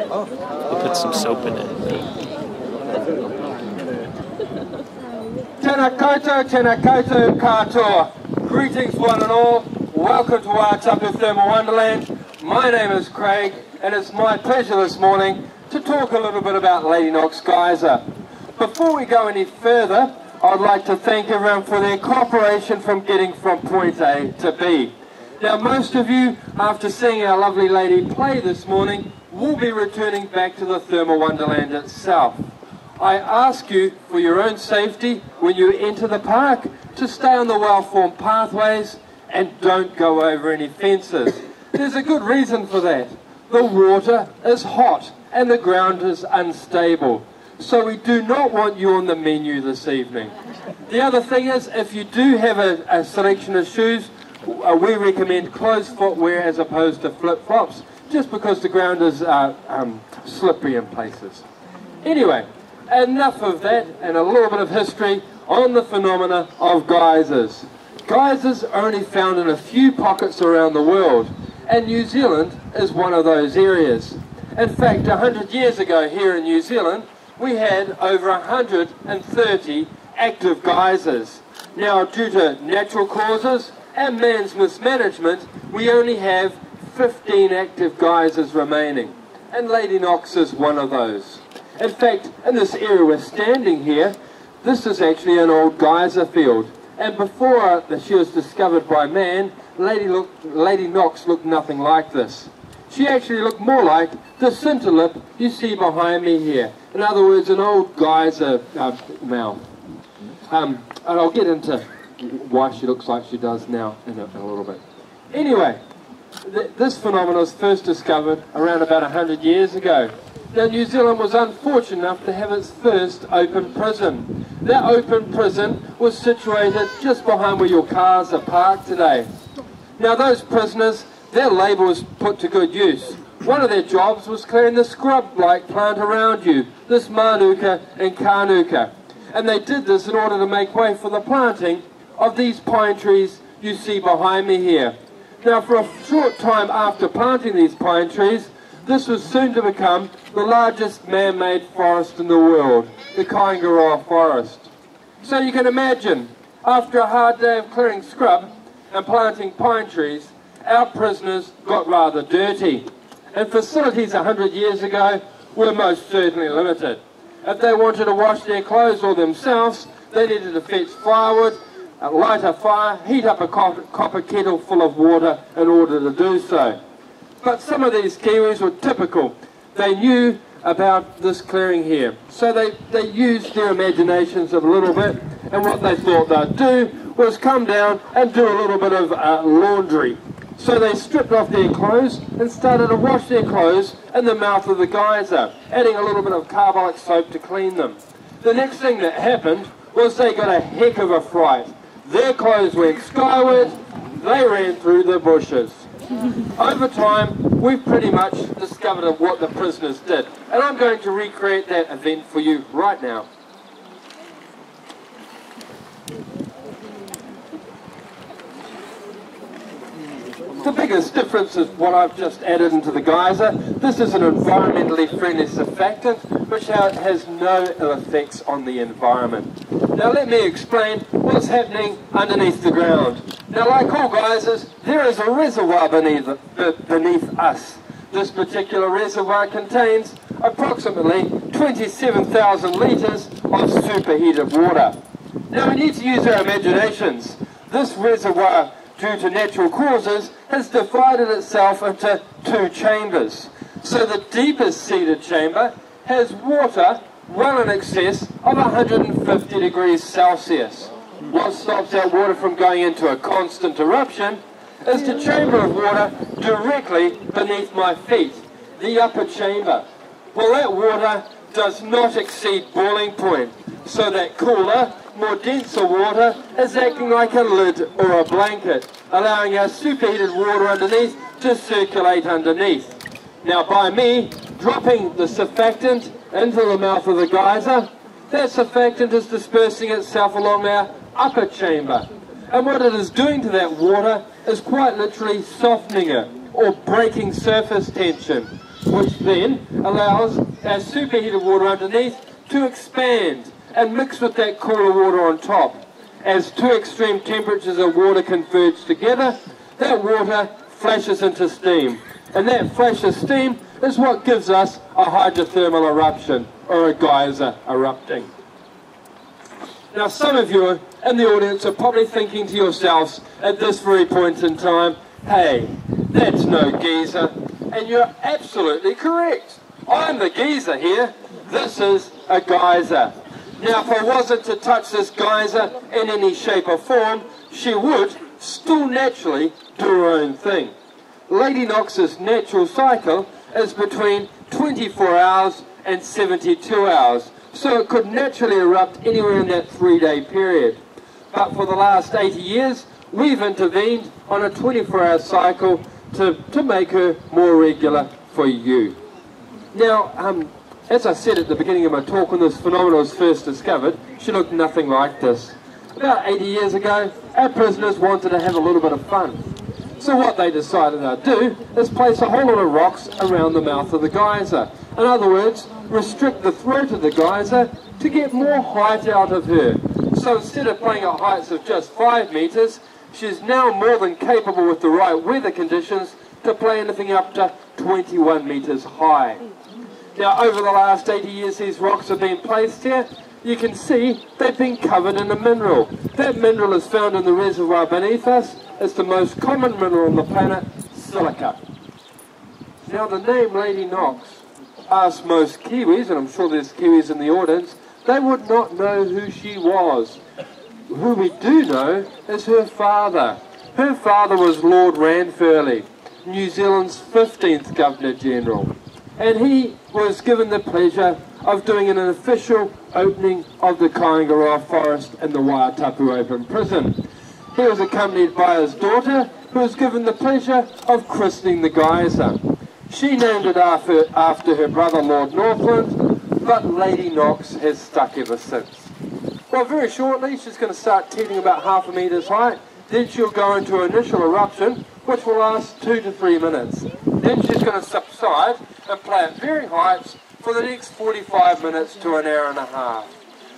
We'll put some soap in it. Tēnā koutou, tēnā koutou katoa. Greetings one and all. Welcome to Wai-O-Tapu Geothermal Wonderland. My name is Craig, and it's my pleasure this morning to talk a little bit about Lady Knox Geyser. Before we go any further, I'd like to thank everyone for their cooperation from getting from point A to B. Now, most of you, after seeing our lovely lady play this morning, will be returning back to the Thermal Wonderland itself. I ask you, for your own safety, when you enter the park, to stay on the well-formed pathways and don't go over any fences. There's a good reason for that. The water is hot and the ground is unstable. So we do not want you on the menu this evening. The other thing is, if you do have a selection of shoes, we recommend closed footwear as opposed to flip-flops, just because the ground is slippery in places. Anyway, enough of that and a little bit of history on the phenomena of geysers. Geysers are only found in a few pockets around the world, and New Zealand is one of those areas. In fact, 100 years ago here in New Zealand, we had over 130 active geysers. Now, due to natural causes and man's mismanagement, we only have 15 active geysers remaining, and Lady Knox is one of those. In fact, in this area we're standing here, this is actually an old geyser field, and before she was discovered by man, Lady Knox looked nothing like this. She actually looked more like the cinterlip you see behind me here. In other words, an old geyser mouth. And I'll get into why she looks like she does now in a little bit. Anyway, this phenomenon was first discovered around about 100 years ago. Now, New Zealand was unfortunate enough to have its first open prison. That open prison was situated just behind where your cars are parked today. Now, those prisoners, their labour was put to good use. One of their jobs was clearing the scrub-like plant around you, this manuka and kanuka. And they did this in order to make way for the planting of these pine trees you see behind me here. Now, for a short time after planting these pine trees, this was soon to become the largest man-made forest in the world, the Kaingaroa forest. So you can imagine, after a hard day of clearing scrub and planting pine trees, our prisoners got rather dirty. And facilities 100 years ago were most certainly limited. If they wanted to wash their clothes or themselves, they needed to fetch firewood, light a fire, heat up a copper kettle full of water in order to do so. But some of these Kiwis were typical. They knew about this clearing here. So they used their imaginations a little bit, and what they thought they'd do was come down and do a little bit of laundry. So they stripped off their clothes and started to wash their clothes in the mouth of the geyser, adding a little bit of carbolic soap to clean them. The next thing that happened was they got a heck of a fright. Their clothes went skyward, they ran through the bushes. Over time, we've pretty much discovered what the prisoners did, and I'm going to recreate that event for you right now. The biggest difference is what I've just added into the geyser. This is an environmentally friendly surfactant which has no ill effects on the environment. Now let me explain what's happening underneath the ground. Now, like all geysers, there is a reservoir beneath us. This particular reservoir contains approximately 27,000 litres of superheated water. Now we need to use our imaginations. This reservoir, due to natural causes, has divided itself into two chambers. So the deepest seated chamber has water well in excess of 150 degrees Celsius. What stops that water from going into a constant eruption is the chamber of water directly beneath my feet, the upper chamber. Well, that water does not exceed boiling point, so that cooler, more denser water is acting like a lid or a blanket, allowing our superheated water underneath to circulate underneath. Now, by me dropping the surfactant into the mouth of the geyser, that surfactant is dispersing itself along our upper chamber. And what it is doing to that water is quite literally softening it, or breaking surface tension. which then allows our superheated water underneath to expand and mix with that cooler water on top. As two extreme temperatures of water converge together, that water flashes into steam. And that flash of steam is what gives us a hydrothermal eruption, or a geyser erupting. Now some of you in the audience are probably thinking to yourselves at this very point in time, hey, that's no geyser. And you're absolutely correct. I'm the geezer here. This is a geyser. Now if I wasn't to touch this geyser in any shape or form, she would still naturally do her own thing. Lady Knox's natural cycle is between 24 hours and 72 hours, so it could naturally erupt anywhere in that 3-day period. But for the last 80 years, we've intervened on a 24-hour cycle to make her more regular for you. Now, as I said at the beginning of my talk, when this phenomenon was first discovered, she looked nothing like this. About 80 years ago, our prisoners wanted to have a little bit of fun. So what they decided they'd do is place a whole lot of rocks around the mouth of the geyser. In other words, restrict the throat of the geyser to get more height out of her. So instead of playing at heights of just 5 meters, she's now more than capable with the right weather conditions to play anything up to 21 meters high. Now over the last 80 years these rocks have been placed here. You can see they've been covered in a mineral. That mineral is found in the reservoir beneath us. It's the most common mineral on the planet, silica. Now the name Lady Knox, ask most Kiwis, and I'm sure there's Kiwis in the audience, they would not know who she was. Who we do know is her father. Her father was Lord Ranfurly, New Zealand's 15th Governor-General. And he was given the pleasure of doing an official opening of the Kaingaroa Forest in the Wai-O-Tapu Open Prison. He was accompanied by his daughter, who was given the pleasure of christening the geyser. She named it after her brother Lord Northland, but Lady Knox has stuck ever since. Well, very shortly she's going to start teetering about 0.5 meters high, then she'll go into an initial eruption, which will last 2 to 3 minutes. Then she's going to subside and play at varying heights for the next 45 minutes to an hour and a half.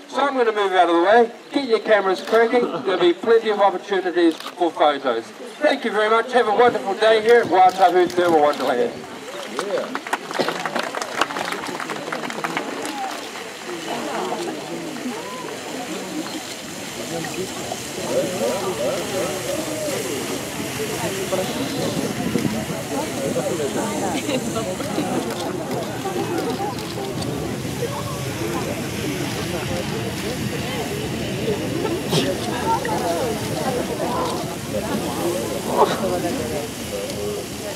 So I'm going to move out of the way, get your cameras cracking, there'll be plenty of opportunities for photos. Thank you very much, have a wonderful day here at Wai-O-Tapu Geothermal Wonderland. Yeah.